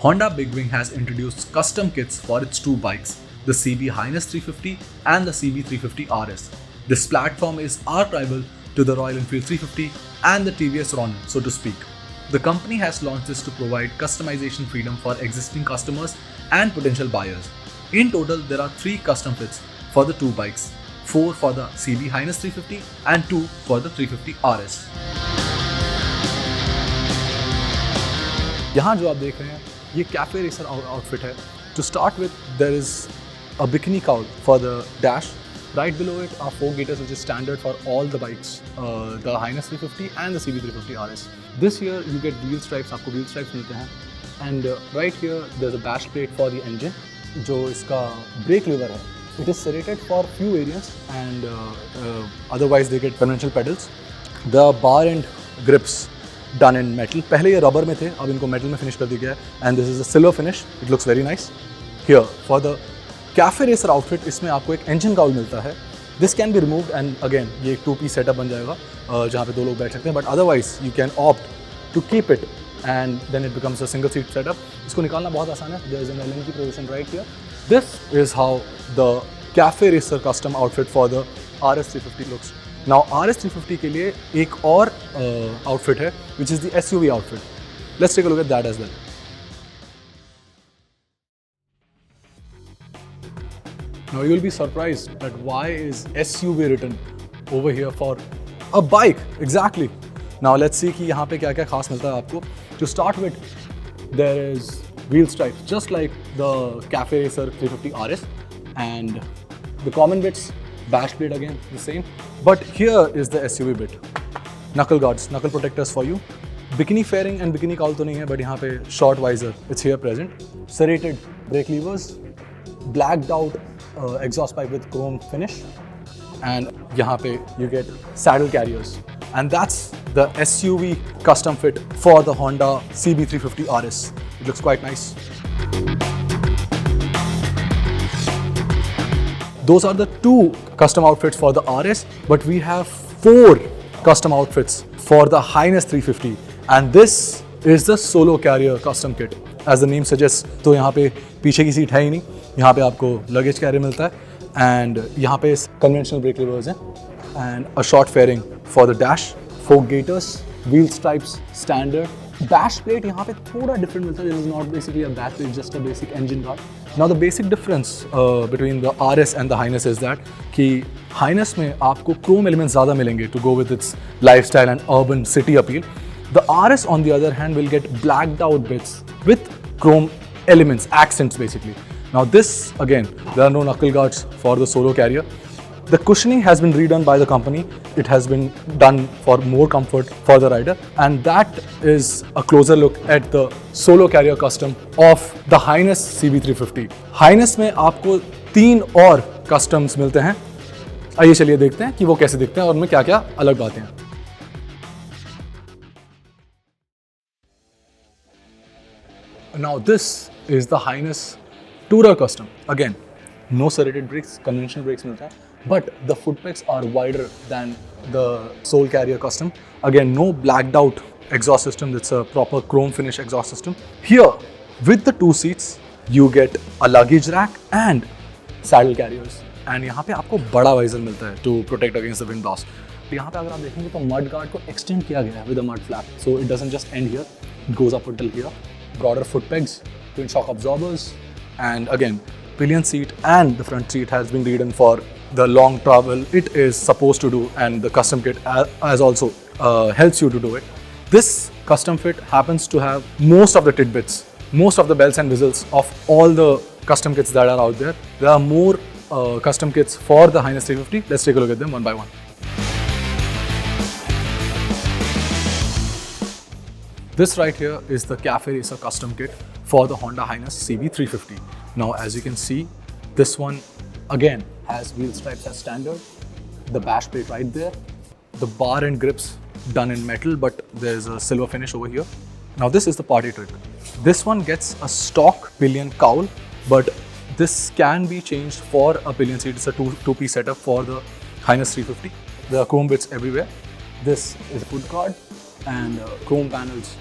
Honda Big Wing has introduced custom kits for its two bikes, the CB Highness 350 and the CB350 RS. This platform is arch-rival to the Royal Enfield 350 and the TVS Ronin, so to speak. The company has launched this to provide customization freedom for existing customers and potential buyers. In total, there are 3 custom fits for the two bikes, 4 for the CB Highness 350 and 2 for the 350 RS. यहाँ जो आप देख रहे हैं ये cafe racer outfit है. To start with, there is a bikini cowl for the dash. Right below it are 4 gaiters, which is standard for all the bikes, the Highness 350 and the CB350 RS. This year you get wheel stripes, आपको wheel stripes मिलते हैं. And right here there's a bash plate for the engine, जो इसका brake lever है. It is serrated for few variants and otherwise they get conventional pedals. The bar and grips done in metal. पहले ये rubber में थे, अब इनको metal में finish कर दिया गया है. And this is a silver finish. It looks very nice. Here for the cafe racer outfit, इसमें आपको एक इंजन काउल मिलता है. This can be removed and again ये एक 2 पीस सेटअप बन जाएगा जहाँ पे 2 लोग बैठ सकते हैं. But otherwise you can opt to keep it and then it becomes a single seat setup. इसको निकालना बहुत आसान है. There is an Allen key provision right here. This is how the cafe racer custom outfit for the RS350 looks. Now RS350 के लिए एक और outfit है which is the SUV outfit. Let's take a look at that as well. Now you'll be surprised that why is SUV written over here for a bike? Exactly. Now let's see कि यहाँ पे क्या-क्या खास मिलता है आपको. To start with, there is wheel stripes, just like the Cafe Racer 350 RS, and the common bits, bash plate again the same. But here is the SUV bit. Knuckle guards, knuckle protectors for you. Bikini fairing and bikini cowl तो नहीं है, but यहाँ पे short visor, it's here present. Serrated brake levers, blacked out exhaust pipe with chrome finish, and यहाँ पे you get saddle carriers, and that's the SUV custom fit for the Honda CB350 RS. It looks quite nice. Those are the 2 custom outfits for the RS, but we have 4 custom outfits for the Highness 350, and this is the solo carrier custom kit. As the name suggests, तो यहाँ पे पीछे की seat है ही नहीं, यहाँ पे आपको लगेज कैरियर मिलता है एंड यहाँ पे कन्वेंशनल ब्रेक लिवर्स हैं and a short fairing for the dash, 4 gaiters, wheel stripes standard. Bash plate यहाँ पे थोड़ा डिफरेंट मिलता है. This is not basically a bash plate, just a basic engine guard. Now the basic difference between the RS and the H'ness is that कि H'ness में आपको chrome elements ज़्यादा मिलेंगे to go with its lifestyle and urban city appeal. The RS on the other hand will get blacked out bits with chrome elements, accents basically. Now this again, there are no knuckle guards for the solo carrier. The cushioning has been redone by the company. It has been done for more comfort for the rider, and that is a closer look at the solo carrier custom of the Highness CB350. Highness में आपको 3 और customs मिलते हैं. आइए चलिए देखते हैं कि वो कैसे दिखते हैं और उनमें क्या-क्या अलग बातें हैं. Now this is the Highness Tourer Custom. Again, no serrated brakes, conventional brakes मिलता है, but the foot pegs are wider than the Soul Carrier Custom. Again, no blacked out exhaust system. It's a proper chrome finish exhaust system. Here, with the 2 seats, you get a luggage rack and saddle carriers. And यहाँ पे आपको बड़ा visor मिलता है to protect against the wind blast. यहाँ पे अगर आप देखेंगे तो mud guard को extend किया गया है with a mud flap, so it doesn't just end here. It goes up until here. Broader foot pegs, twin shock absorbers, and again pillion seat and the front seat has been redone for the long travel it is supposed to do, and the custom kit as also helps you to do it. This custom fit happens to have most of the tidbits, most of the bells and whistles of all the custom kits that are out there. There are more custom kits for the Highness 350. Let's take a look at them one by one. This right here is the Cafe Racer custom kit for the Honda Highness CB350. Now as you can see, this one again has wheel stripes as standard, the bash plate right there, the bar and grips done in metal, but there's a silver finish over here. Now this is the party trick. This one gets a stock pillion cowl, but this can be changed for a pillion seat. It's a two-piece setup for the Highness 350. There are chrome bits everywhere. This is a foot guard and chrome panels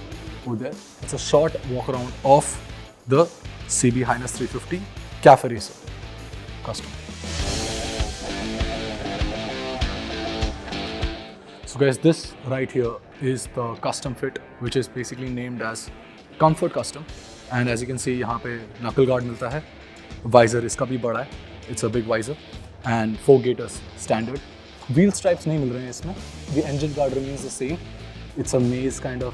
over there. It's a short walk around of the CB Highness 350 Cafe Racer Custom. So guys, this right here is the custom fit, which is basically named as Comfort Custom. And as you can see, यहाँ पे knuckle guard मिलता है, visor इसका भी बड़ा है, it's a big visor, and 4 gaiters standard. Wheel stripes नहीं मिल रहे हैं इसमें. The engine guard remains the same. It's a maze kind of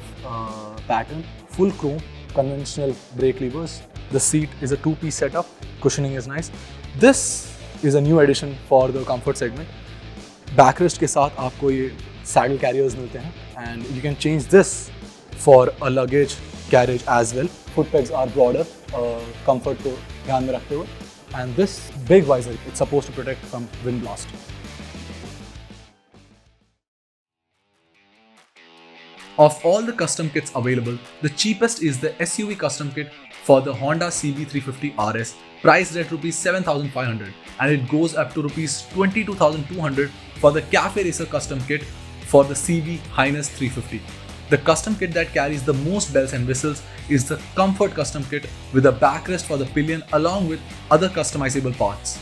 pattern, full chrome, conventional brake levers. The seat is a 2-piece setup. Cushioning is nice. This is a new addition for the comfort segment. Backrest के साथ आपको ये saddle carriers मिलते हैं, and you can change this for a luggage carriage as well. Foot pegs are broader, comfort को ध्यान में रखते हुए. And this big visor, it's supposed to protect from wind blast. Of all the custom kits available, the cheapest is the SUV custom kit for the Honda CB350 RS, priced at Rs 7,500, and it goes up to Rs 22,200 for the Cafe Racer custom kit for the CB Highness 350. The custom kit that carries the most bells and whistles is the Comfort custom kit with a backrest for the pillion along with other customizable parts.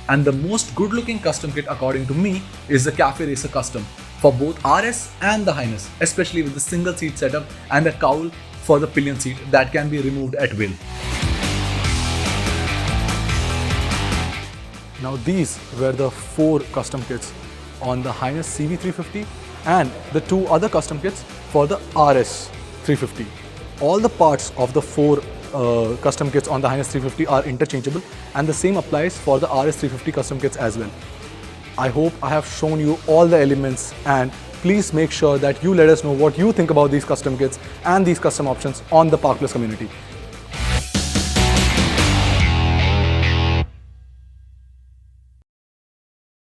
And the most good looking custom kit according to me is the Cafe Racer custom for both RS and the Highness, especially with the single seat setup and a cowl for the pillion seat that can be removed at will. Now these were the 4 custom kits on the Highness CB350 and the 2 other custom kits for the RS 350. All the parts of the 4 custom kits on the Highness 350 are interchangeable, and the same applies for the RS 350 custom kits as well. I hope I have shown you all the elements, and please make sure that you let us know what you think about these custom kits and these custom options on the Parkless community.